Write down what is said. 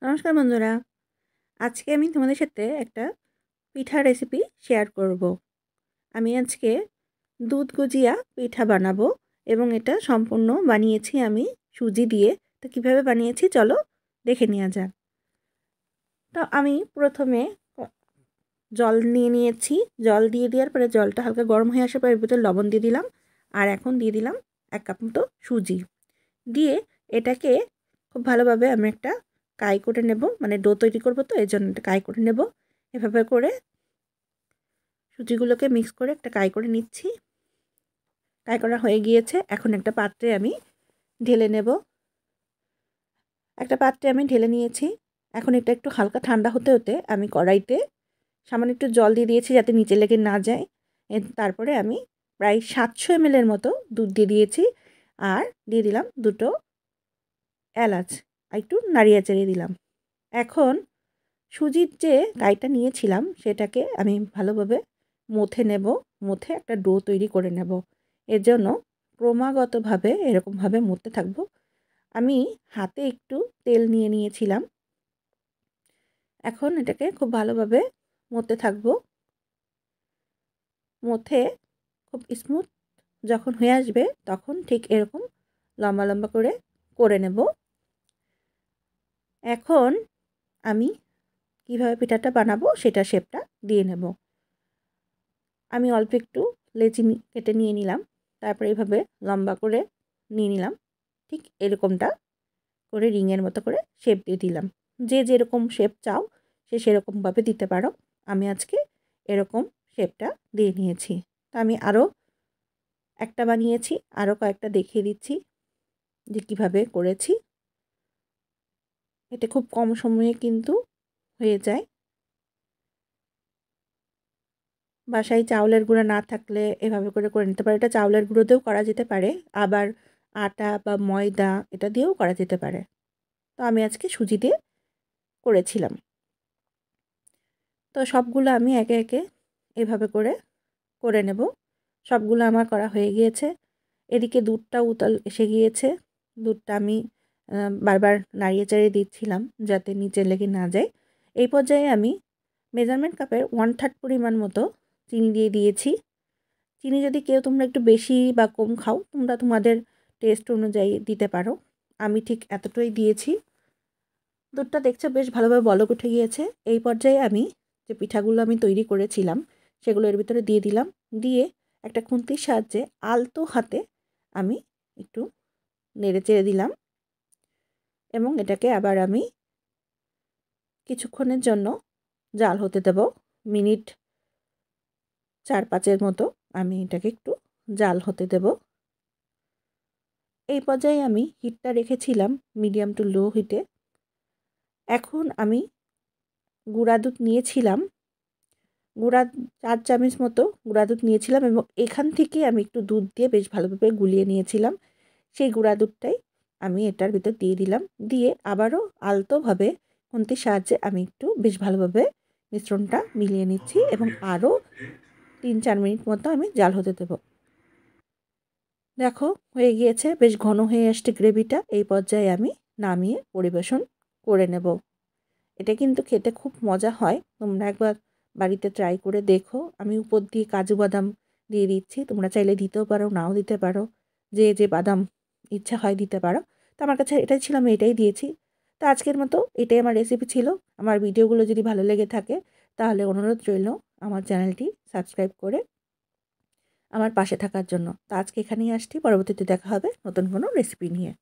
নমস্কার বন্ধুরা, আজকে আমি তোমাদের সাথে একটা পিঠা রেসিপি শেয়ার করব। আমি আজকে দুধ গুজিয়া পিঠা বানাবো এবং এটা সম্পূর্ণ বানিয়েছি আমি সুজি দিয়ে। তো কীভাবে বানিয়েছি চলো দেখে নেওয়া যাক। তো আমি প্রথমে জল নিয়ে নিয়েছি। জল দিয়ে দেওয়ার পরে জলটা হালকা গরম হয়ে আসার পরে এর ভিতরে লবণ দিয়ে দিলাম, আর এখন দিয়ে দিলাম 1 কাপ মতো সুজি দিয়ে এটাকে খুব ভালোভাবে আমি একটা কাই করে নেব, মানে ডো তৈরি করব, তো এই জন্য একটা কাই করে নেব। এভাবে করে সুজিগুলোকে মিক্স করে একটা কাই করে নিচ্ছি। কাই করা হয়ে গিয়েছে, এখন একটা পাত্রে আমি ঢেলে নেব। একটা পাত্রে আমি ঢেলে নিয়েছি। এখন এটা একটু হালকা ঠান্ডা হতে হতে আমি কড়াইতে সামান্য একটু জল দিয়ে দিয়েছি যাতে নিচে লেগে না যায়। তারপরে আমি প্রায় 700 ml মতো দুধ দিয়ে দিয়েছি, আর দিয়ে দিলাম 2টো এলাচ, আর একটু নাড়িয়ে চাড়িয়ে দিলাম। এখন সুজির যে কাইটা নিয়েছিলাম সেটাকে আমি ভালোভাবে মথে নেব, মথে একটা ডো তৈরি করে নেব। এর জন্য ক্রমাগতভাবে এরকমভাবে মথতে থাকবো। আমি হাতে একটু তেল নিয়ে নিয়েছিলাম। এখন এটাকে খুব ভালোভাবে মথতে থাকবো। মথে খুব স্মুথ যখন হয়ে আসবে তখন ঠিক এরকম লম্বা লম্বা করে করে নেব। এখন আমি কিভাবে পিঠাটা বানাবো সেটা শেপটা দিয়ে নেব। আমি অল্প একটু লেচি কেটে নিয়ে নিলাম, তারপরে এইভাবে লম্বা করে নিয়ে নিলাম। ঠিক এরকমটা করে রিংয়ের মতো করে শেপ দিয়ে দিলাম। যে যেরকম শেপ চাও সে সেরকমভাবে দিতে পারো। আমি আজকে এরকম শেপটা দিয়ে নিয়েছি। তো আমি আরও একটা বানিয়েছি, আরও কয়েকটা দেখিয়ে দিচ্ছি যে কীভাবে করেছি। এটা খুব কম সময়ে কিন্তু হয়ে যায়। বাসায় চাউলের গুঁড়া না থাকলে এভাবে করে নিতে পারে। এটা চাউলের গুঁড়োতেও করা যেতে পারে, আবার আটা বা ময়দা এটা দিয়েও করা যেতে পারে। তো আমি আজকে সুজি দিয়ে করেছিলাম। তো সবগুলো আমি একে একে এভাবে করে নেব। সবগুলো আমার করা হয়ে গিয়েছে। এদিকে দুধটা উতল এসে গিয়েছে। দুধটা আমি বারবার নাড়িয়ে চাড়িয়ে দিচ্ছিলাম যাতে নিচে লেগে না যায়। এই পর্যায়ে আমি মেজারমেন্ট কাপের 1/3 পরিমাণ মতো চিনি দিয়ে দিয়েছি। চিনি যদি কেউ তোমরা একটু বেশি বা কম খাও তোমরা তোমাদের টেস্ট অনুযায়ী দিতে পারো। আমি ঠিক এতটাই দিয়েছি। দুধটা দেখছো বেশ ভালোভাবে বলক উঠে গিয়েছে। এই পর্যায়ে আমি যে পিঠাগুলো আমি তৈরি করেছিলাম সেগুলো এর ভিতরে দিয়ে দিলাম। দিয়ে একটা খুন্তির সাহায্যে আলতো হাতে আমি একটু নেড়ে চেড়ে দিলাম এবং এটাকে আবার আমি কিছুক্ষণের জন্য জাল হতে দেব। মিনিট 4-5 মতো আমি এটাকে একটু জাল হতে দেব। এই পর্যায়ে আমি হিটটা রেখেছিলাম মিডিয়াম টু লো হিটে। এখন আমি গুঁড়া দুধ নিয়েছিলাম, 4 চামচ মতো গুঁড়া দুধ নিয়েছিলাম এবং এখান থেকে আমি একটু দুধ দিয়ে বেশ ভালোভাবে গুলিয়ে নিয়েছিলাম। সেই গুঁড়া দুধটাই আমি এটার ভিতর দিয়ে দিলাম। দিয়ে আবারও আলতোভাবে খুন্তির সাহায্যে আমি একটু বেশ ভালোভাবে মিশ্রণটা মিলিয়ে নিচ্ছি এবং আরও 3-4 মিনিট মতো আমি জাল হতে দেবো। দেখো হয়ে গিয়েছে, বেশ ঘন হয়ে আসছে গ্রেভিটা। এই পর্যায়ে আমি নামিয়ে পরিবেশন করে নেব। এটা কিন্তু খেতে খুব মজা হয়, তোমরা একবার বাড়িতে ট্রাই করে দেখো। আমি উপর দিয়ে কাজু বাদাম দিয়ে দিচ্ছি, তোমরা চাইলে দিতেও পারো নাও দিতে পারো, যে বাদাম ইচ্ছা হয় দিতে পারো। তো আমার কাছে এটাই ছিল, আমি এটাই দিয়েছি। তো আজকের মতো এটাই আমার রেসিপি ছিল। আমার ভিডিওগুলো যদি ভালো লেগে থাকে তাহলে অনুরোধ রইল আমার চ্যানেলটি সাবস্ক্রাইব করে আমার পাশে থাকার জন্য। তো আজকে এখানেই আসছি, পরবর্তীতে দেখা হবে নতুন কোনো রেসিপি নিয়ে।